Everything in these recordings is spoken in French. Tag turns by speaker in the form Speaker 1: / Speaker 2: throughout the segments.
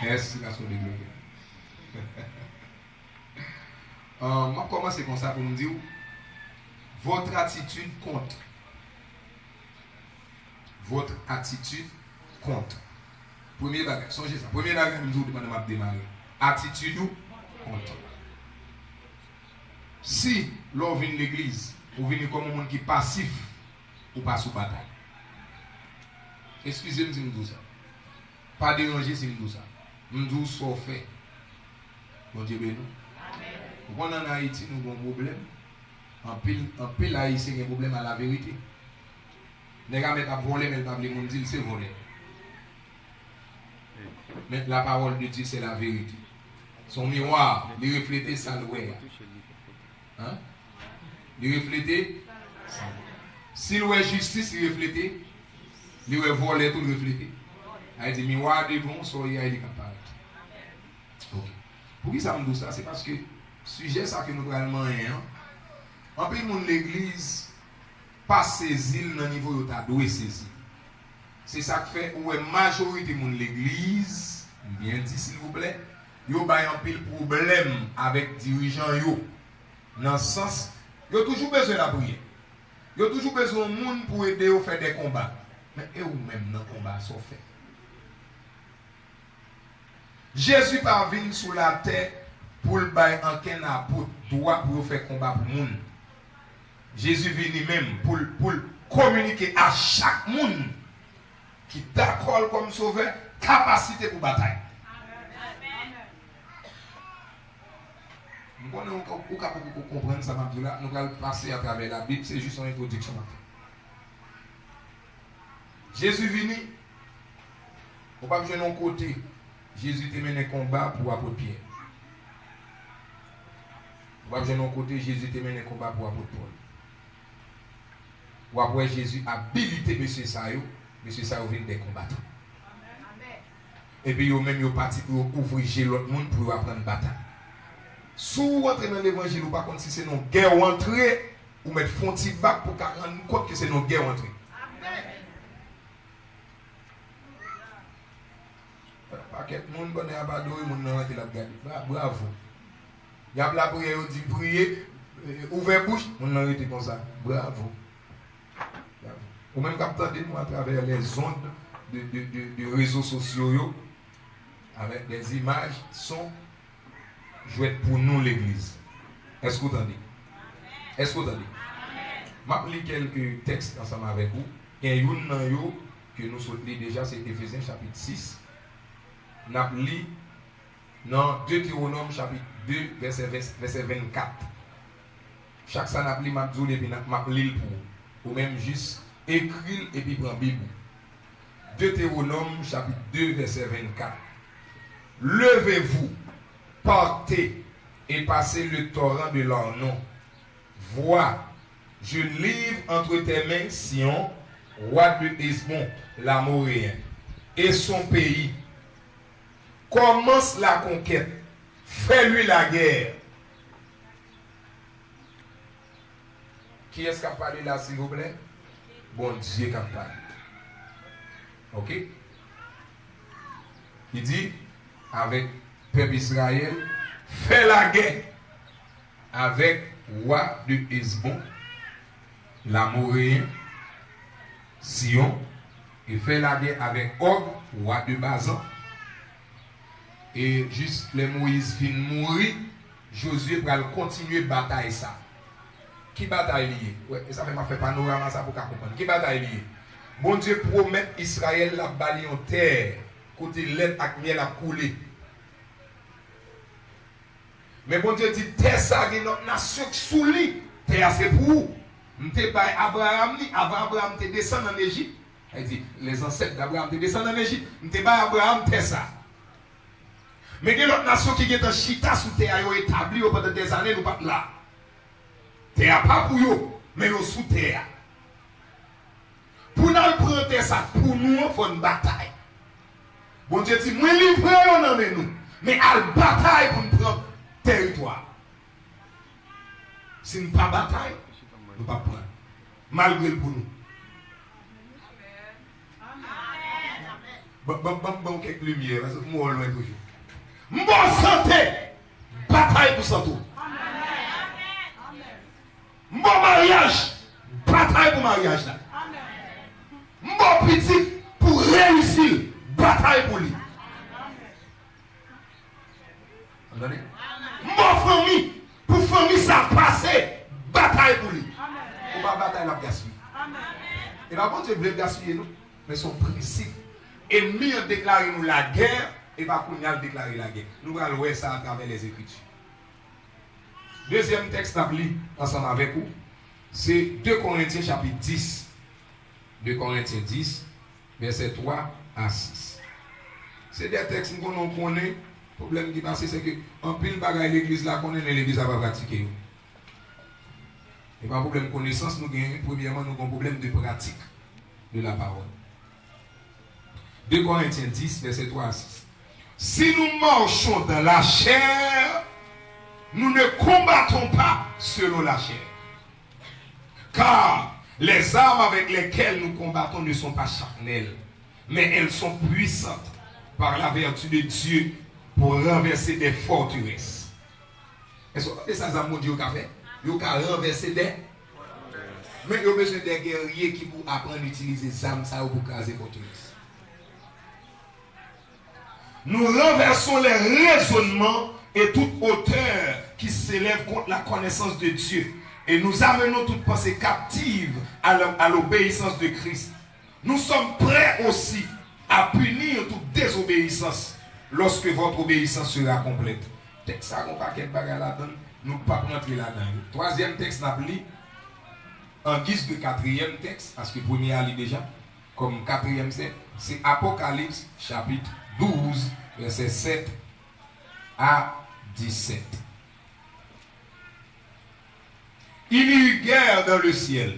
Speaker 1: Merci, la soeur de gloire. Je vais commencer comme ça pour me dire votre attitude compte. Votre attitude compte. Premier bagage, songez ça. Premier bagage, je vous demande de démarrer. Attitude compte. Si l'on vient de l'église, vous venez comme un monde qui est passif, ou pas sous bataille. Excusez-moi si je dis ça. Pas déranger si je dis ça. Je dis ce qu'on fait. Bon Dieu béni. Nous en Haïti, nous avons un problème. En pile Haïti, il y a un problème à la vérité. Les gars mettent à voler, mais le monde dit c'est voler. Mais la parole de Dieu, c'est la vérité. Son miroir, il reflète ça. Hein? Il reflète ça. Si l'on est justice, il reflète. Il est volé, tout reflète. Il dit miroir devant, soyez il est capable. Ok. Pour qui ça me dit ça? C'est parce que le sujet ça que nous prenons hein? En plus, l'église pas saisi dans le niveau où tu dois saisir. C'est ça qui fait où la majorité de l'église, bien dit s'il vous plaît, yo ba un pile problème avec dirigeants yo. Dans le sens, yo toujours besoin de la prière. Yo toujours besoin de monde pour aider à faire des combats. Mais et ou même dans le combat sont fait. Jésus pas venu sur la terre pour le bail en ken apôtre droit pour faire combat pour le monde. Jésus venu même pour communiquer à chaque monde qui d'accord comme sauveur capacité pour bataille. Nous allons comprendre ça, nous allons passer à travers la Bible, c'est juste une introduction. Jésus venu, on va jouer de côté. Jésus te mené un combat pour apôtre Pierre. On va jouer de côté, Jésus te mené un combat pour apôtre Paul. Ou après Jésus a habilité M. Sayo vient des combattants. Et puis yo même yo parti pour ouvrir l'autre monde pour apprendre bataille. Si vous entrez dans l'évangile ou pas contre si c'est une guerre ou entrer ou mettre fond petit bac pour rendre compte que c'est une guerre ou entrer. Paquet monde bonne abado et monde rentre la regarder. Bravo. Y a la prière dit prier ouvert bouche, on arrête comme ça. Bravo. Ou même capter nous à travers les ondes de réseaux sociaux avec des images, sons joués pour nous l'église. Est-ce que vous entendez? Est-ce que vous entendez? Je vais lire quelques textes ensemble avec vous. Il y a une que nous souhaitons déjà, c'est Éphésiens chapitre 6. Nous avons lu dans Deutéronome chapitre 2, verset 24. Chaque fois que nous avons lu, je vais lire pour vous. Ou même juste écrire et puis prendre la Bible. Deutéronome chapitre 2, verset 24. Levez-vous, partez et passez le torrent de l'Arnon. Vois, je livre entre tes mains Sion, roi de Hesbon, l'Amoréen, et son pays. Commence la conquête. Fais-lui la guerre. Qui est-ce qui a parlé là, s'il vous plaît? Bon Dieu qui a parlé. Ok? Il dit, avec peuple Israël, fais la guerre avec roi de Hesbon, l'Amoréen, Sion, et fais la guerre avec Og, roi de Bazan. Et juste les Moïse fin mourir, Josué va continuer la bataille ça. Qui bataille lié? Ouais, ça fait m'a fait panorama ça pour comprendre. Qui bataille lié? Bon Dieu promet Israël la bali en terre, côté lait avec miel a coulé. Mais bon Dieu dit terre ça est notre nation sous lui. Terre c'est pour vous. M'te pas Abraham ni avant Abraham te descend en Égypte. Il dit les ancêtres d'Abraham te descendent en Égypte. M'te pas Abraham terre ça. Mais il y a l'autre nation qui est en chita sous terre, ils ont établi pendant des années, nous pas là. Terre pas pour eux, mais nous sous terre. Pour nous prendre ça, pour nous, il faut une bataille. Bon Dieu dit, moi livré, on en est nous. Mais à la bataille pour nous prendre territoire. Si nous pas bataille, nous ne pas prendre. Malgré pour nous. Bon, quelques lumières, parce que moi, loin toujours. Bon santé, bataille pour santé. Bon mariage, bataille pour mariage. Bon petit, pour réussir, bataille pour lui. Entendez? Bon famille, pour famille ça passer, bataille pour lui. Pour pas bataille la gaspiller. Et par contre, je veux gaspiller nous, mais son principe. Ennemi a déclaré nous la guerre, et par contre, il a déclaré la guerre. Nous allons voir ça à travers les Écritures. Deuxième texte à lire ensemble avec vous, c'est 2 Corinthiens chapitre 10. 2 Corinthiens 10, verset 3 à 6. C'est des textes que nous connaissons. Le problème qui passe, c'est que en pile bagaille l'église là connaît, mais l'église n'a pas pratiqué. Et pas un problème de connaissance, nous gagnons. Premièrement, nous avons un problème de pratique de la parole. 2 Corinthiens 10, verset 3 à 6. Si nous marchons dans la chair, nous ne combattons pas selon la chair. Car les armes avec lesquelles nous combattons ne sont pas charnelles, mais elles sont puissantes par la vertu de Dieu pour renverser des forteresses. Est-ce que ça, ça mon Dieu qu'a fait? Il a renversé des. Mais il a besoin des guerriers qui pour apprendre à utiliser les armes pour caser les forteresses. Nous renversons les raisonnements et toute hauteur qui s'élève contre la connaissance de Dieu. Et nous amenons toute pensée captive à l'obéissance de Christ. Nous sommes prêts aussi à punir toute désobéissance lorsque votre obéissance sera complète. Texte ça, on pas quel bagage là-dedans, nous pas rentrer là-dedans. Troisième texte, n'a pris en guise de quatrième texte, parce que premier a lu déjà, comme quatrième c'est Apocalypse chapitre 12, verset 7 à 17. Il y eut guerre dans le ciel.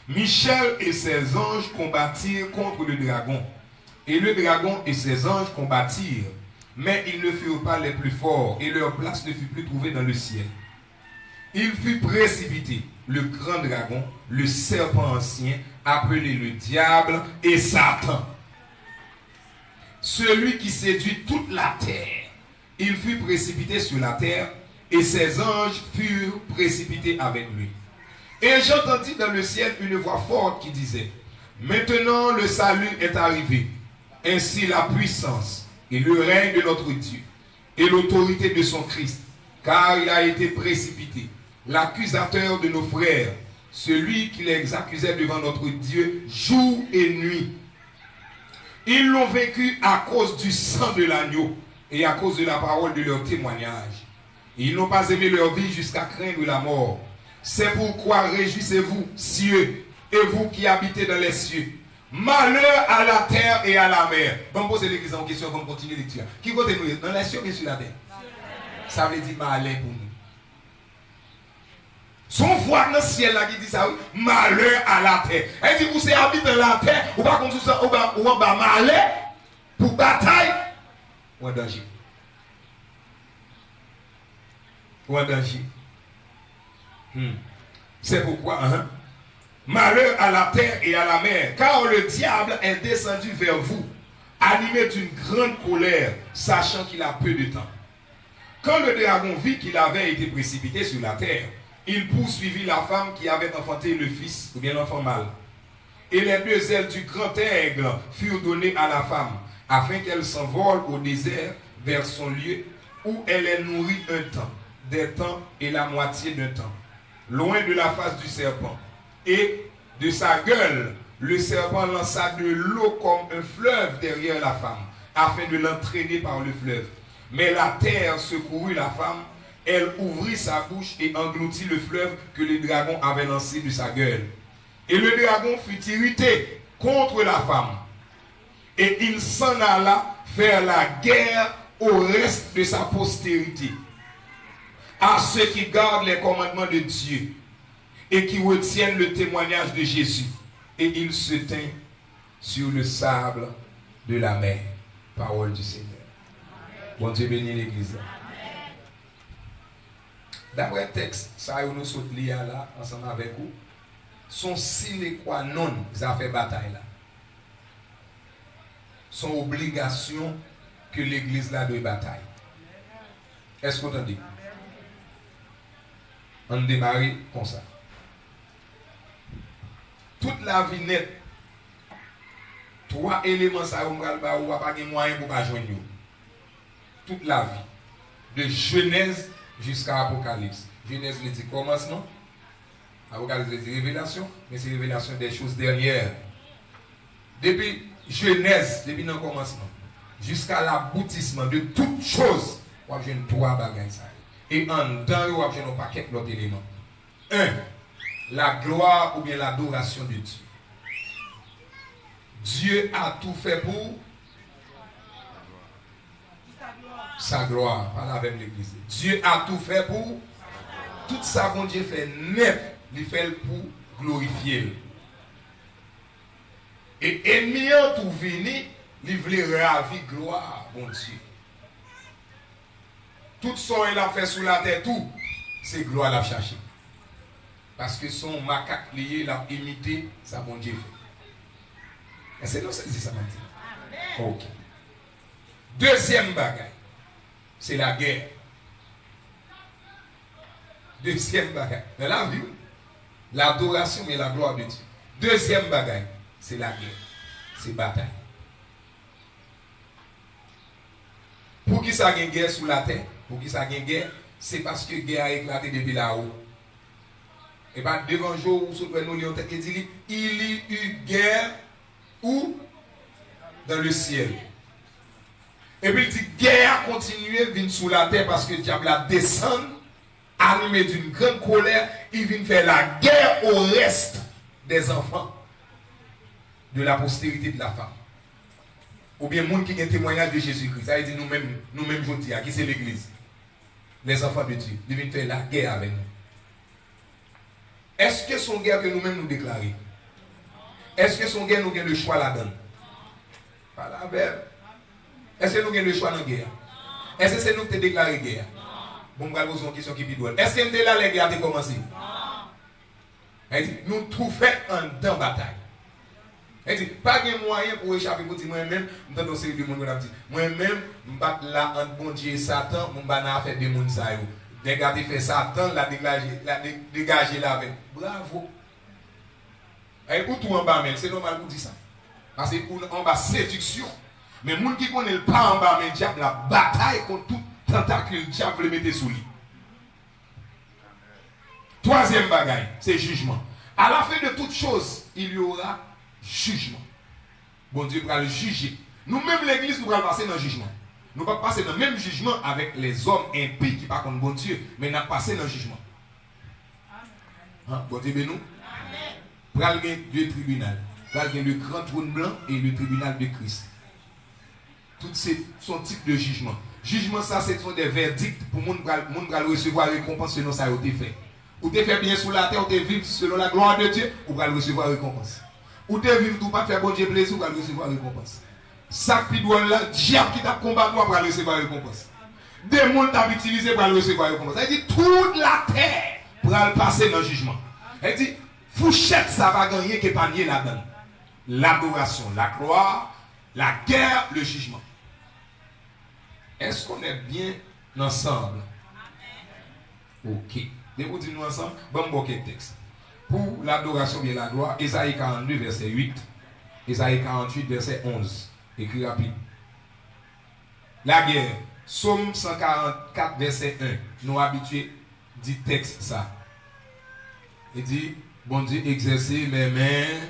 Speaker 1: Michel et ses anges combattirent contre le dragon. Et le dragon et ses anges combattirent. Mais ils ne furent pas les plus forts, et leur place ne fut plus trouvée dans le ciel. Il fut précipité, le grand dragon, le serpent ancien, appelé le diable et Satan. Celui qui séduit toute la terre. Il fut précipité sur la terre, et ses anges furent précipités avec lui. Et j'entendis dans le ciel une voix forte qui disait, maintenant le salut est arrivé, ainsi la puissance et le règne de notre Dieu, et l'autorité de son Christ, car il a été précipité, l'accusateur de nos frères, celui qui les accusait devant notre Dieu jour et nuit. Ils l'ont vaincu à cause du sang de l'agneau et à cause de la parole de leur témoignage. Ils n'ont pas aimé leur vie jusqu'à craindre la mort. C'est pourquoi réjouissez-vous, cieux, et vous qui habitez dans les cieux. Malheur à la terre et à la mer. On pose l'église en question, on continue lecture. Qui côté nous? Dans les cieux et sur la terre. Ça veut dire malheur pour nous. Son voix dans le ciel là qui dit ça, oui, malheur à la terre. Elle dit, vous c'est habiter dans la terre, ou pas contre ça, ou en bas malheur, pour bataille, ou en danger. Ou en danger. C'est pourquoi, malheur à la terre et à la mer, car le diable est descendu vers vous, animé d'une grande colère, sachant qu'il a peu de temps. Quand le dragon vit qu'il avait été précipité sur la terre, il poursuivit la femme qui avait enfanté le fils, ou bien l'enfant mâle. Et les deux ailes du grand aigle furent données à la femme, afin qu'elle s'envole au désert vers son lieu, où elle est nourrie un temps, des temps et la moitié d'un temps, loin de la face du serpent. Et de sa gueule, le serpent lança de l'eau comme un fleuve derrière la femme, afin de l'entraîner par le fleuve. Mais la terre secourut la femme, elle ouvrit sa bouche et engloutit le fleuve que le dragon avait lancé de sa gueule. Et le dragon fut irrité contre la femme. Et il s'en alla faire la guerre au reste de sa postérité, à ceux qui gardent les commandements de Dieu et qui retiennent le témoignage de Jésus. Et il se tint sur le sable de la mer. Parole du Seigneur. Bon Dieu bénit l'église. D'après le texte, ça nous saute là, ensemble avec vous, son sine qua non, ça fait bataille là. son obligation que l'église là doit bataille. Est-ce que vous entendez? On démarre comme ça. Toute la vie nette, 3 éléments ça on va pas de moyen pour pas joindre. Toute la vie, de Genèse jusqu'à Apocalypse. Genèse le dit commencement, Apocalypse le dit révélation, mais c'est révélation des choses dernières. Depuis Genèse, depuis le commencement, jusqu'à l'aboutissement de toutes choses, on a 3 bagages. Et en dedans, on a un paquet d'autres éléments. 1. La gloire ou bien l'adoration de Dieu. Dieu a tout fait pour sa gloire. Parle avec l'église. Dieu a tout fait pour tout ça que Dieu fait net, il fait pour glorifier. Et ennemi tout venu, il veut ravir gloire, bon Dieu. Tout ce qu'il a fait sous la terre, tout, c'est gloire l'a cherché. Parce que son macaque lié l'a imité, ça bon Dieu fait. Est-ce que nous saisissons ça maintenant? Ok. Deuxième bagaille, c'est la guerre. Deuxième bagaille, dans la vie, l'adoration et la gloire de Dieu. Deuxième bagaille, c'est la guerre, c'est bataille. Pour qui ça a une guerre sous la terre? Pour qui ça a une guerre? C'est parce que la guerre a éclaté depuis là-haut. Et bien, devant le jour où nous lisons, il y a eu guerre où? Dans le ciel. Et puis il dit, guerre a continué, vient sous la terre parce que le diable a descendu, animé d'une grande colère, il vient faire la guerre au reste des enfants de la postérité de la femme. Ou bien, monde qui a un témoignage de Jésus-Christ. Ça veut dire nous-mêmes, je dis, qui c'est l'église? Les enfants de Dieu. Ils viennent faire la guerre avec nous. Est-ce que son guerre que nous-mêmes nous déclarons? Est-ce que son guerre nous avons le choix là-dedans? Pas la verbe. Est-ce que nous avons le choix dans la guerre? Est-ce que c'est nous qui avons déclaré guerre? Bon, je vais poser une question qui est douce. Est-ce que nous là, la guerre a commencé? Nous tout fait en dans bataille. Elle dit, pas de moyen pour échapper pour dire moi-même, je suis dans série de monde qui dit, moi-même, je suis là entre bon Dieu et Satan, je suis fait des monde ça. Regardez, fait Satan, la dégager là avec. Bravo. Et pour tout en bas, c'est normal pour dire ça. Parce que pour en bas, séduction. Mais les gens qui ne connaissent pas en bas, le diable, la bataille contre tout tentacule, le diable le mettre sous lui. Troisième bagaille, c'est jugement. À la fin de toutes choses, il y aura jugement. Bon Dieu va le juger. Nous-mêmes, l'église, nous allons passer dans le jugement. Nous ne pouvons pas passer dans le même jugement avec les hommes impies qui parlent contre bon Dieu, mais nous allons passer dans le jugement. Bon Dieu, nous allons avoir 2 tribunaux. Nous allons avoir le grand trône blanc et le tribunal de Christ. Tout son type de jugement. Jugement, ça, ce sont des verdicts pour les gens qui recevoir la récompense selon ça, qui fait. Ou tu fais bien sur la terre, ou tu vivre selon la gloire de Dieu, ou tu recevoir la récompense. Ou tu vivre tout pas faire bon Dieu plaisir, ou tu recevoir la récompense. Ça qui doit là, diable qui t'a combattu pour recevoir la récompense. Des gens t'a utilisé pour recevoir la récompense. Elle dit toute la terre pour passer dans le jugement. Elle dit fouchette ça va gagner que panier là-dedans. L'adoration, la gloire, la guerre, le jugement. Est-ce qu'on est bien ensemble? Ok. Dès vous dites nous ensemble, bon texte. Pour l'adoration bien la gloire, Ésaïe 42, verset 8, Ésaïe 48, verset 11. Écrit rapide. La guerre, Psaume 144, verset 1. Nous habitués dit texte ça. Il dit, bon Dieu, exercer mes mains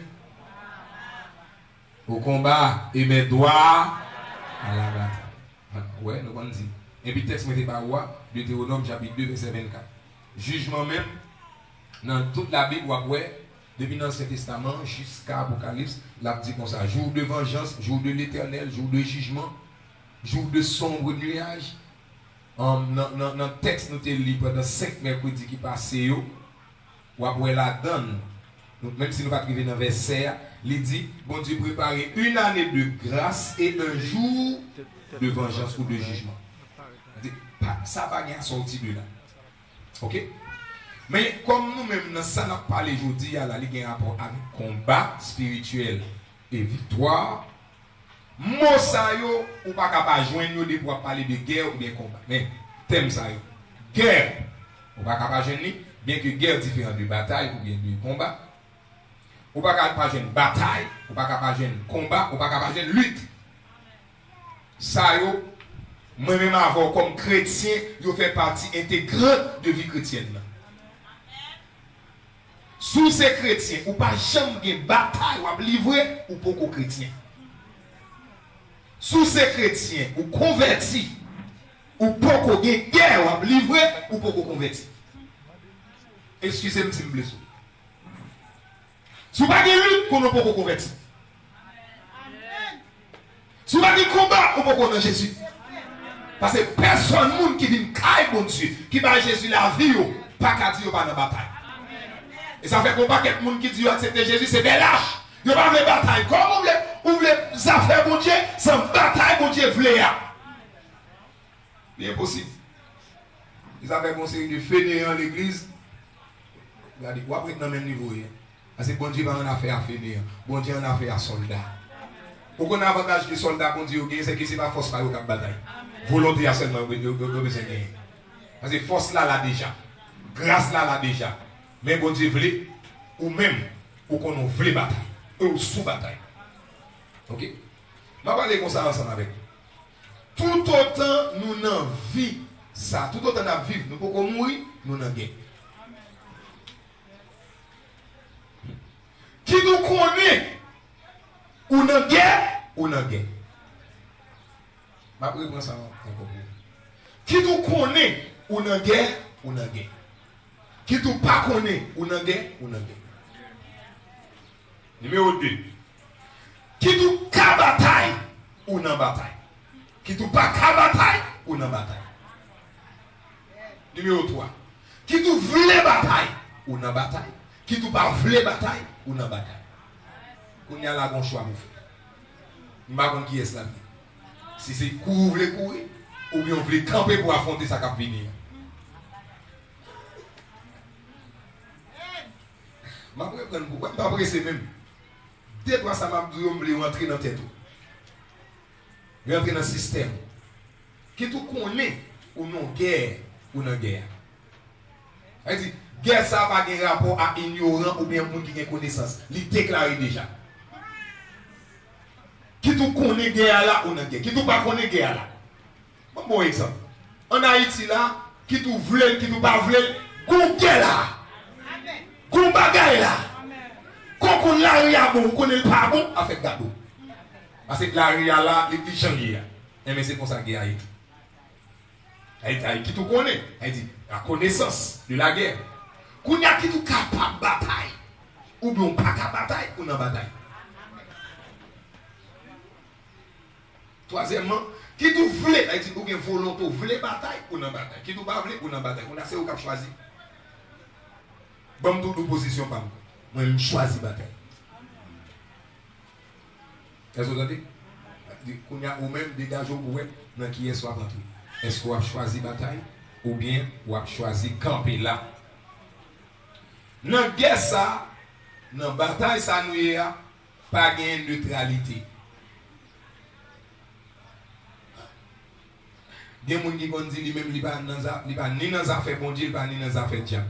Speaker 1: au combat et mes doigts à la bataille. Ouais, nous allons dire. Et puis, texte, mettez par roi, Deutéronome chapitre 2, verset 24. Jugement même, dans toute la Bible, depuis l'Ancien Testament jusqu'à Apocalypse, la dit comme ça: jour de vengeance, jour de l'éternel, jour de jugement, jour de sombre nuage. Dans le texte, nous avons lu pendant 5 mercredis qui passent, la donne, même si nous ne pouvons pas arriver dans le verset, il dit, bon Dieu, préparer une année de grâce et un jour de vengeance ou de jugement. Ça va bien sortir de là. Ok? Mais comme nous-mêmes, ça n'a pas parlé aujourd'hui, il y a un rapport avec combat spirituel et victoire. Mot ça yo ou pas capable joindre yo pour parler de guerre ou bien combat. Mais thème ça yo. Guerre ou pas capable joindre bien que guerre différent de bataille ou bien de combat. Ou pas capable joindre bataille, ou pas capable joindre combat, ou pas capable joindre lutte. Ça yo moi-même avant comme chrétien, yo fait partie intégrante de vie chrétienne. Sous ces chrétiens, ou pas jamais une bataille ou livrer ou pour chrétien. Sous ces chrétiens, ou convertis, ou pour guerre ou livrer ou pour convertir. Excusez-moi si je me blesse. Si vous n'avez pas de lutte, vous ne pouvez pas convertir. Si vous n'avez pas de combat, vous ne pouvez pas Jésus. Parce que personne qui vient caille bon Dieu, qui va Jésus la vie, pas qu'à dire pas dans la bataille. Et ça fait qu'on pas quelqu'un qui dit accepter Jésus, c'est des lâches. Il n'y a pas de bataille. Comme vous voulez ça faire bon Dieu, c'est une bataille bon Dieu voulait. C'est impossible. Ils avaient conseillé de fainéant l'église. Il a dit, vous êtes dans le même niveau. Parce que bon Dieu va en affaire à fainéant. Bon Dieu en affaire à soldat. Pourquoi on a avantage que soldat, bon Dieu, c'est que ce n'est pas force par la bataille. Volonté à seulement besoin de gagner. Parce que force là, là déjà. Grâce là, là déjà. Mais bon Dieu voulait, ou même, ou qu'on a voulu bataille, ou sous bataille. Ok? Je vais parler comme ça ensemble avec vous. Tout autant nous n'en vivons ça, tout autant nous vivons, nous pouvons mourir, nous n'en gagnons. Qui nous connaît, ou n'en gagne, ou n'en gagne. Je vais prendre ça encore. Qui nous connaît, ou n'en gagne, ou n'en gagne. Qui ne pas connaît, ou n'en gagne, ou n'en gagne. Numéro 2. Qui ne pas bataille, ou n'en bataille. Qui ne pas bataille, ou n'en bataille. Numéro 3. Qui ne voulait bataille, ou n'en bataille. Qui ne pas voulait bataille, ou n'en bataille. On y a là un choix, mon frère. Je ne sais pas qui est la vie. Si c'est courir, ou bien on veut camper pour affronter sa cap venir. Je ne sais pas pourquoi, je ne même. Dès que ça m'a dit, je veux rentrer dans la tête. Je rentrer dans le système. Qui tout connaît ou non guerre ou non guerre. C'est-à-dire, guerre ça n'a pas de rapport à ignorant ou bien monde qui a connaissance. Il déclare déjà. Qui tout connaît guerre là ou non guerre. Qui tout pas connaît guerre là. Bon exemple. En Haïti là, qui tout voulait, qui tout pas voulait, gon guerre là. Gon bagaille là. Quand on l'a ria bon, on connaît le pas bon, avec gado. Parce que la ria là, il dit changer. Mais c'est comme ça que guerre. Qui tout connaît, elle dit la connaissance de la guerre. Qu'on y a qui tout capable de bataille. Ou bien pas capable de bataille, ou non bataille. Troisièmement, qui tout voulait, elle dit ou bien volonté, voulait bataille, ou non bataille. Qui tout pas voulait, ou non bataille. On a c'est au cap choisi. Bon, toute opposition par moi. Moi, je choisis bataille. Est-ce que vous entendez? Qu'on y a ou même dégagé au web, dans qui est soit rentré. Est-ce qu'on a choisi bataille ou bien on a choisi camper là? Dans la guerre, ça, dans la bataille, ça nous y a pas de neutralité. Il y a des gens qui vont dire lui-même qu'il n'est pas ni dans les affaires bon Dieu, ni dans les affaires diable.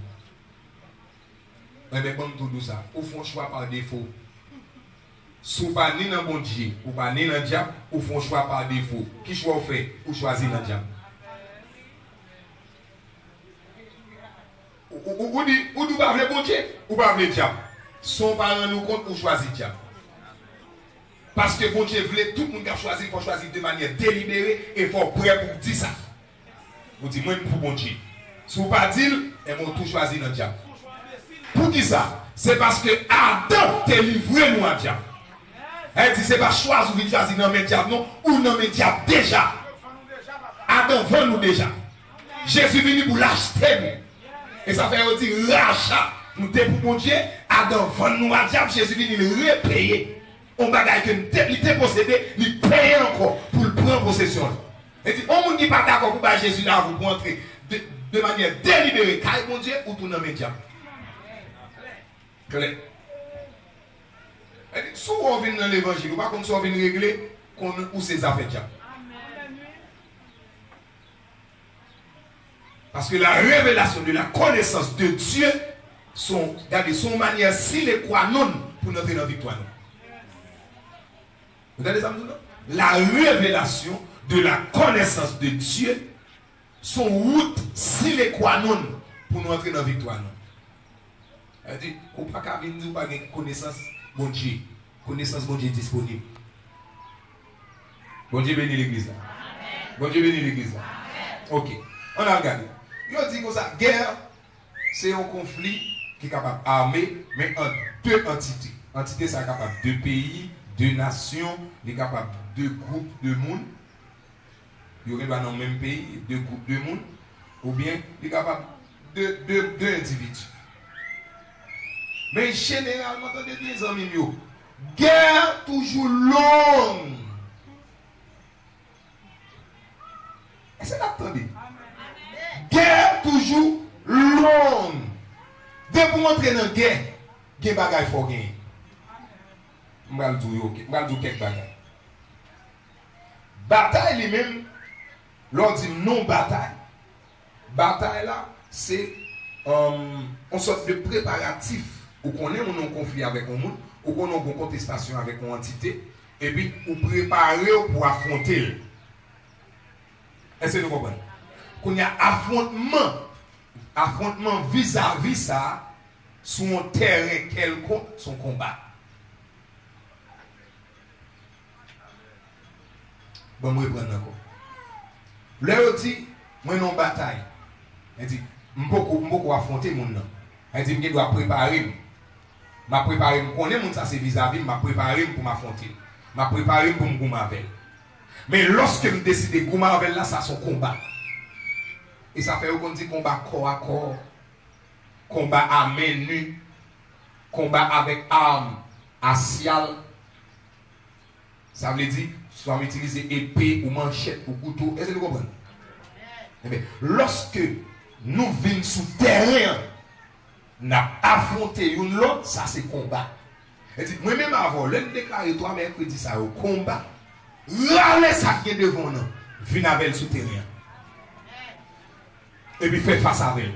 Speaker 1: Mais bon, tout ça, ou font choix par défaut. Si vous pas ni dans bon Dieu, ou pas ni dans le diable, ou font choix par défaut. Qui choix vous fait? Ou choisir dans le diable? Ou dit, ou nous pas bon Dieu, ou pas le diable. Son parents nous compte ou choisir le diable. Parce que bon Dieu voulait, tout le monde a choisi, il faut choisir de manière délibérée et il faut prêt pour dire ça. Vous dites, moi, pour bon Dieu. Si vous pas dire, ils vont tout choisir dans le diable. Pour qui ça? C'est parce que Adam t'a livré nous à diable. Elle dit, c'est pas choisir ou choisir dans le diable, non, ou dans le diable déjà. Adam vend nous déjà. Jésus est venu pour l'acheter. Et ça fait dire rachat. Nous t'es pour mon Dieu, Adam vend nous à diable, Jésus est venu le repayer. On bagaille que nous t'es possédé, il paye encore pour le prendre possession. Et dit, on ne dit pas d'accord pour Jésus là, vous entrer de manière délibérée, car mon Dieu, ou tout dans le diable. Claire. Si on vient dans l'évangile, ou pas comme si on vient régler où ces affaires diable. Parce que la révélation de la connaissance de Dieu sont, regardez, son manière si les croix non pour nous entrer dans la victoire. Vous entendez ça, non? La révélation de la connaissance de Dieu sont route si les croix non pour nous entrer dans la victoire. Elle dit, on ne peut pas avoir une connaissance bon Dieu. Connaissance bon Dieu disponible. Bon Dieu bénit l'église. Bon Dieu bénit l'église. Ok. On a regardé. Il dit comme ça, guerre, c'est un conflit qui est capable d'armer, mais en deux entités. Entité, c'est capable de deux pays, deux nations, il est capable de deux groupes de monde. Il y aurait dans le même pays, deux groupes de monde, ou bien il est capable de deux individus. Mais généralement, attendez bien, les amis, guerre toujours longue. Est-ce que vous attendez? Guerre toujours longue. Dès que vous entrez dans la guerre, il y a des bagages faut gagner. Je vais vous dire quelques bagages. Bataille lui-même, l'on dit non bataille. Bataille là, c'est une sorte de préparatif où on est en conflit avec un monde, où on est en contestation avec une entité, et puis vous préparez pour affronter. Est-ce que vous comprenez? Qu'on y a affrontement vis-à-vis ça, sur un terrain quelconque, son combat. Bon, je vais prendre encore. Là, on dit, moi, non bataille. Elle dit, je ne peux pas affronter mon nom. Elle dit, je dois préparer. Je préparer, je connais ça, c'est vis-à-vis, je préparer pour m'affronter. Je préparer pour me gommer avec. Mais lorsque je décide de gommer avec là, ça son combat. Et ça fait qu'on dit combat corps à corps, combat à main nue, combat avec armes aciales. Ça veut dire, soit utiliser épée ou manchette ou couteau. Est-ce que vous comprenez? Mais lorsque nous venons sous terrain, nous affronté une l'autre, ça c'est combat. Moi-même avant, l'un déclaré toi mercredi ça au combat, râler ça qui est devant nous, viens avec le souterrain. Et puis fais face avec elle.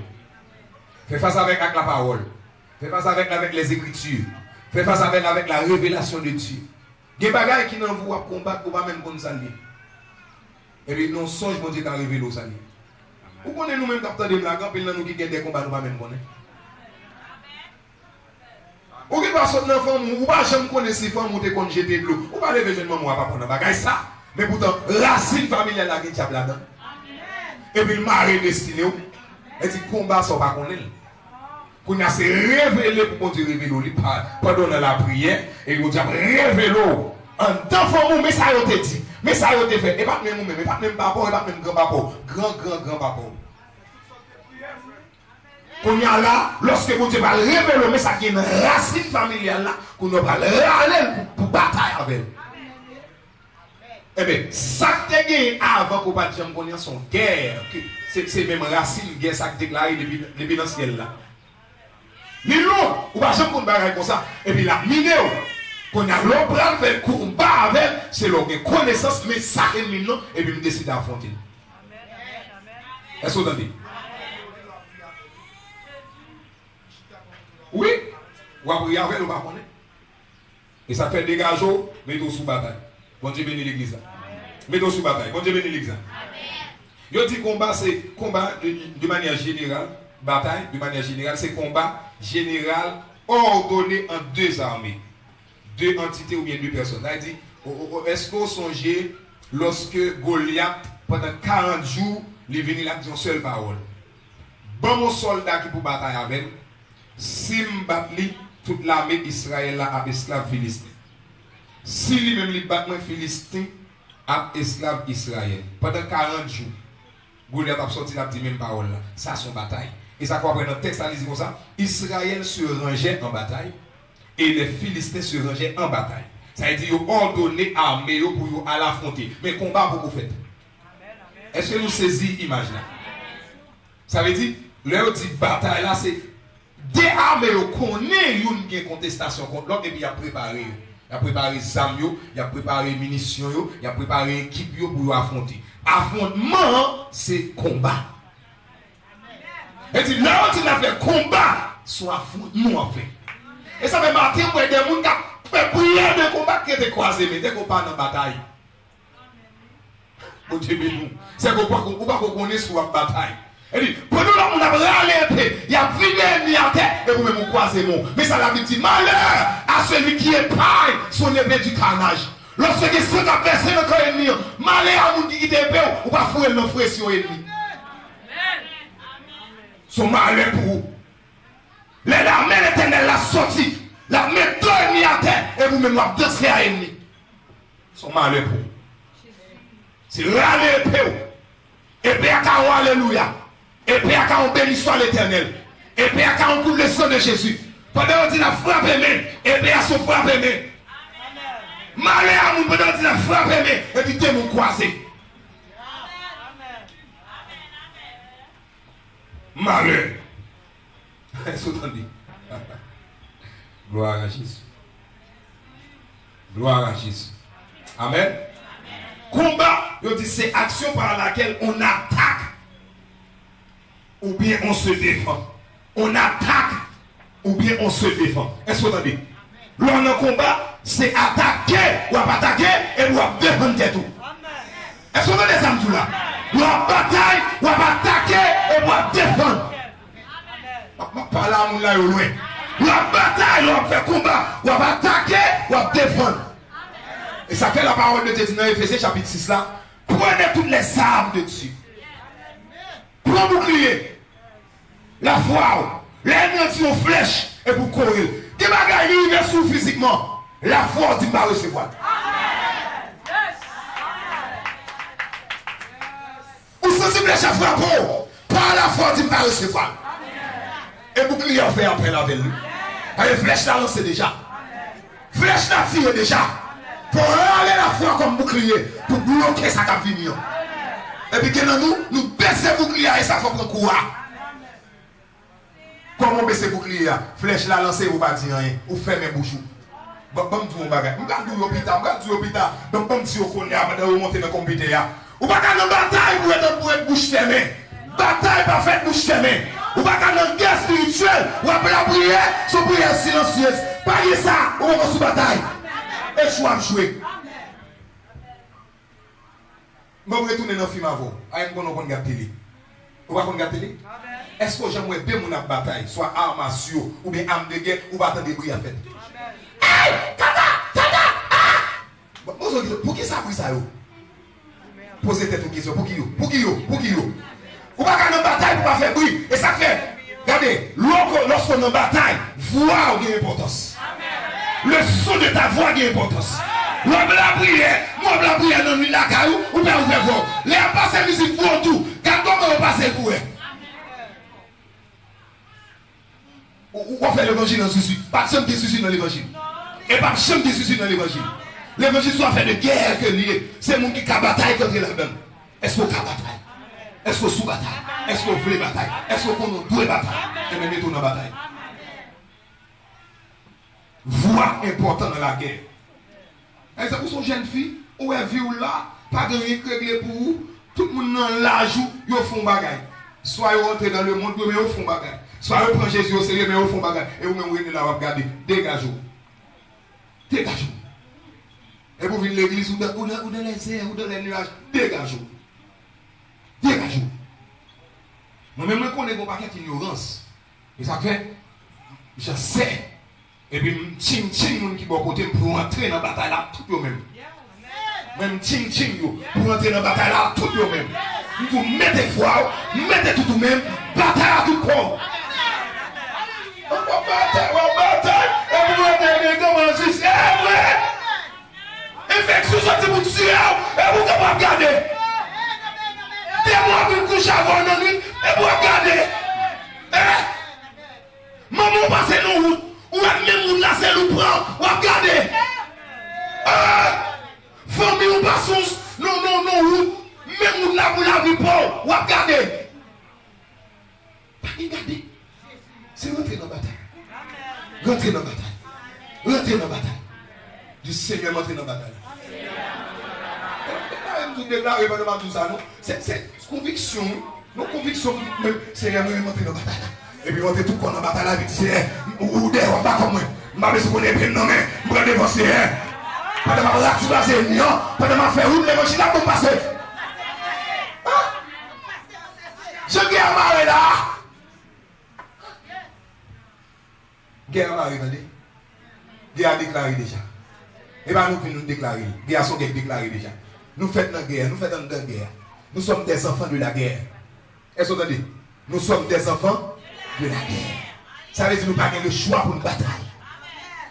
Speaker 1: Fais face avec la parole. Fais face avec les Écritures. Fais face avec la révélation de Dieu. Il y a des bagages qui n'en vous à combattre pour pas même qu'on s'allie. Et puis nous songe mon Dieu qui a révélé au s'allier. Vous connaissez nous-mêmes capteurs de blagues, puis nous qui gagnent des combats, nous pas même connaître. Ou qui va sortir dans femme, ou pas jamais connaître si femme ou te kon jeter de l'eau. Ou pas lever jeune maman pas prendre bagage ça. Mais pourtant racine familiale la qui tient là-dedans. Et puis le mari destiné. Et dit combat ça pas connaître. Qu'on a se révélé pour Dieu révéler pendant la prière et il dit révéler en tant femme mais ça y a dit. Mais ça y a fait et pas même mais pas même papa et pas même grand papa. Grand papa. Qu'on y a là, lorsque vous Dieu va révéler, mais ça qui est une racine familiale là, qu'on va râler pour bataille avec. Eh bien, ça qui est gagné avant qu'on ne jamais connaisse son guerre, c'est même racine guerre ça qui est déclaré depuis dans le ciel là. Mais non, on ne va jamais connaître comme ça. Et puis la mineur, qu'on a l'homme faire combat avec, c'est l'homme connaissance, mais ça est maintenant, et puis on décide d'affronter. Est-ce que vous entendez? Oui, ou après avec le bâton. Et ça fait dégager, mettez sous bataille. Bon Dieu bénit l'église. Mettez sous bataille. Bon Dieu bénit l'église. Je dis combat, c'est combat de manière générale. Bataille, de manière générale, c'est combat général ordonné en deux armées. Deux entités ou bien deux personnes. C'est-à-dire, est-ce que vous songez lorsque Goliath, pendant 40 jours, il est venu là avec une seule parole? Bon, mon soldat qui pour bataille avec lui, si m'batli toute l'armée d'Israël a esclave philistin. Si lui-même li bat un philistin a esclave Israël. Pendant 40 jours, Goliath a sorti la petite même parole là. Ça son bataille. Et ça quoi après dans le texte ça dit comme ça, Israël se rangeait en bataille et les Philistins se rangeaient en bataille. Ça veut dire qu'ils ont ordonné armée pour aller affronter. Mais combat pour vous faites. Est-ce que nous saisissons l'image là? Ça veut dire, l'heure dit bataille là, c'est des armées qu'on ait une contestation contre l'autre et puis il a préparé. Il a préparé les armes, il a préparé les munitions, il a préparé l'équipe pour affronter. Affrontement, c'est combat. Et dit, là où tu as fait combat, soit affrontement en fait. Et ça fait marquer pour des gens qui fait prière de combat qui étaient croisés, mais dès qu'on part dans la bataille. C'est qu'on ne peut pas connaître sur la bataille. Et dit, pour nous, on a râlé un peu, il y a venu à terre, et vous-même vous croisez mon. Mais ça l'a dit, malheur à celui qui épargne son épée du carnage. Lorsque vous êtes versé dans le corps ennemi, malheur à vous qui est épée, ou pas fouiller le frère sur l'ennemi. Son malheur pour vous. L'armée éternelle l'a sorti, la met deux ennemis à terre, et vous-même vous avez dansé à l'ennemi. Son malheur pour vous. C'est râler épée. Épée à carreau, alléluia. Épée à carreau, béni soit l'éternel. Épée à carreau, coule le sang de Jésus. Pendant qu'on dit la frappe aimée, épée à son frappe aimée. Malé à mon pendant qu'on dit la frappe aimée, et puis t'es mon croisé. Malheur. Est-ce que vous entendez? Gloire à Jésus. Gloire à Jésus. Amen. Combat, je dis, c'est action par laquelle on attaque ou bien on se défend. On attaque ou bien on se défend. Est-ce que vous entendez? Lors d'un combat, c'est attaquer ou attaquer et ou défendre tout. Est-ce que vous entendez ça, M. là? Lors bataille ou attaquer et ou défendre. Pas là, on l'a eu loin. Lors bataille, on fait combat ou attaquer ou défendre. Et ça fait la parole de Dieu dans Éphésiens chapitre 6 là. Prenez toutes les armes de Dieu. Prenez bouclier. La foi. L'ennemi aux flèches et pour courir. Qui va gagner sous physiquement. La foi dit va recevoir. Ou sensible les chefs rapport. Par la foi dit va recevoir. Et bouclier fait après la veille. Les flèches là lancé déjà. Flèche là tiré déjà. Pour aller la foi comme bouclier, pour bloquer ça qui vient. Et puis que nous baissons le bouclier et ça faut prendre courage. Comment baisser le bouclier? Flèche la lancer, vous ne pas dire rien. Vous fermez bouche. Bon, tu vas bagage. Vous regardez l'hôpital, donc comme si vous connaissez, vous montez dans le computer. Vous ne pas dans la bataille pour être bouche fermée. Bataille pas faite bouche fermée. Vous ne pas dans la guerre spirituelle. Vous avez la prière, son prière silencieuse. Pas ça, vous va sous bataille. Et choix de jouer. Je vais retourner dans le film avant. Je vais regarder la télé. Vous va regarder la télé? Est-ce que j'aimerais bien mon bataille, soit arme à sueur, ou bien arme de guerre, ou bataille de bruit à fait? Hey! Tata! Ah! Pour qui ça bruit ça? Posez tête aux questions. Pour qui yo? Vous va gagner une bataille pour pas faire bruit. Et ça fait, regardez, lorsqu'on est en bataille, voix a une importance. Le son de ta voix a une importance. Moi, la prière dans le la caillou, ou bien ouvrir voix. Les passer musique pour tout. Quand on va passer pour eux. Ou on fait l'évangile dans souci. Pas de chambre de souci dans l'évangile. Et pas de chambre de souci dans l'évangile. L'évangile soit fait de guerre que lié. C'est le monde qui a bataille contre la donne. Est-ce qu'on a bataille? Est-ce qu'on sous bataille? Est-ce qu'on veut bataille? Est-ce qu'on doit bataille? Et même tout dans la bataille. Voix important dans la guerre. Et c'est pour son jeune fille, ou elle vit là, pas de rien régler pour vous, tout le monde dans l'âge où ils font bagaille. Soit ils rentrent dans le monde, mais ils font bagaille. Soit ils prennent Jésus au sérieux, mais ils font bagaille. Et vous-même, vous venez là, vous regardez, dégagez-vous. Dégagez-vous. Et vous venez de l'église, ou dans les airs, ou dans les nuages, dégagez-vous. Dégagez-vous. Moi-même, je connais mon paquet d'ignorance. Et ça fait, je sais. Et puis, ching moun qui bon côté pour entrer dans la bataille là, tout yo même. Même ching yo, pour entrer dans la bataille là, tout yo même. Vous mettez foi, mettez tout même, bataille à tout corps. On bataille, et vous mettez comment juste, eh ouais! Infection sorti pour tuer, et vous ne pas regarder. Des mois pour coucher avant la nuit, et vous regardez. Maman passe nous route. Ou même ou là c'est nous prend, ou regardez. Famille ou passons, non, même ou là pour la vie pour, ou regardez. Pas regarder. C'est rentrer dans la bataille. Rentrer dans la bataille. Du Seigneur monter dans la bataille. Je ne déclare pas tout ça, non? C'est conviction. Nos convictions, Seigneur, nous monter dans la bataille. Et puis monter tout qu'on dans la bataille avec Seigneur. Ou des rois pas comme moi. Je vais se connaître bien, non, mais je vais défoncer. Pendant ma relative à Seigneur, pendant ma faire route, les machines là pour passer. Je guerre marre là. Guerre marre, attendez. Guerre a déclaré déjà. Et bien nous nous déclarer. Guerre sont déclarés déjà. Nous faisons la guerre, nous faisons la guerre. Nous sommes des enfants de la guerre. Est-ce que vous entendez? Nous sommes des enfants de la guerre. Ça veut dire que nous n'avons pas le choix pour une bataille.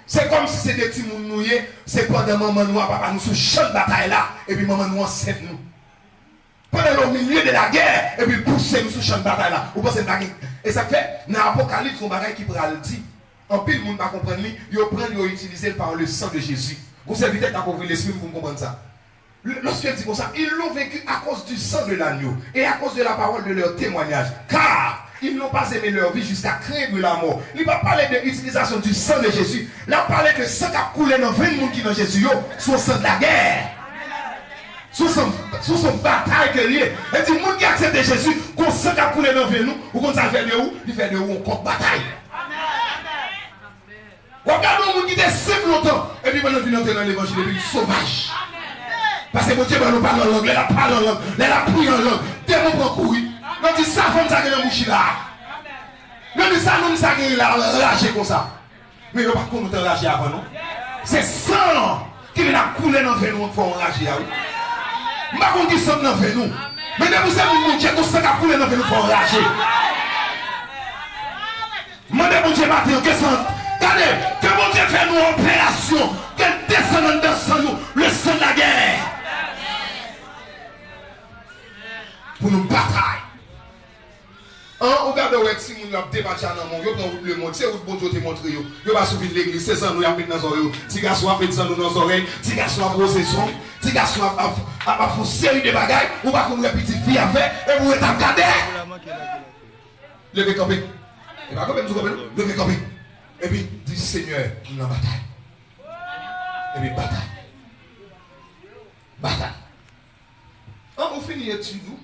Speaker 1: C'est comme si c'était des petits mouns nouillés. C'est pendant maman nous, papa nous, sous champ de bataille là. Et puis maman nous enceinte nous. Pendant le milieu de la guerre. Et puis pousser nous sous champ de bataille là. Vous pensez que et ça fait, dans l'Apocalypse, on bagaille qui pourra le dire. En pile, le monde ne va comprendre. Ils prennent, ils utilisent par le sang de Jésus. Vous savez peut-être à ouvrir l'esprit pour comprendre ça. Lorsqu'il dit comme ça, ils l'ont vécu à cause du sang de l'agneau et à cause de la parole de leur témoignage. Car ils n'ont pas aimé leur vie jusqu'à craindre la mort. Il va parler de l'utilisation du sang de Jésus. Il va parler de sang qui a coulé dans 20 personnes qui dans Jésus, sous sang de la guerre. Sous son bataille que lié. Et dit, les gens qui acceptent Jésus, qu'on sang qui a coulé dans 20 nous, ou qu'on ça fait de où? Il fait de où on compte bataille. Regardez les gens qui étaient simples longtemps, et puis maintenant ils viennent dans l'évangile, et puis sauvage. Parce que mon Dieu, nous parlons en langue, elle a parlé en langue, elle a prié en langue. Dès qu'on prend courir, nous disons ça, comme ça, que nous mouchons là. Nous disons ça, nous disons là, lâcher comme ça. Mais nous ne pouvons pas nous enrager avant, non? C'est sang qui vient couler dans nous, il faut enrager. Je ne sais pas qui sommes dans nous. Mais nous sommes mon Dieu, tout ça qui a coulé dans nous, il faut enrager. Demandez mon Dieu, matin, que ça. Regardez, que mon Dieu fait nous opération, qu'elle descende dans nous, le sang de la guerre. Pour nous bataille. On regarde où si nous avons débattu dans le monde, nous avons le monde, c'est où bon Dieu te montre, nous avons souffert l'église, c'est ça nous avons mis dans nos oreilles, si garçon a mis dans nos oreilles, si garçon a posé son, si garçon a fait une série de bagailles, ou pas comme une petite fille a fait, et vous êtes regardé. Levez campé. Et pas comme vous levez campé. Et puis, dit Seigneur, nous avons bataille. Et puis, bataille. Bataille. On finit étude nous.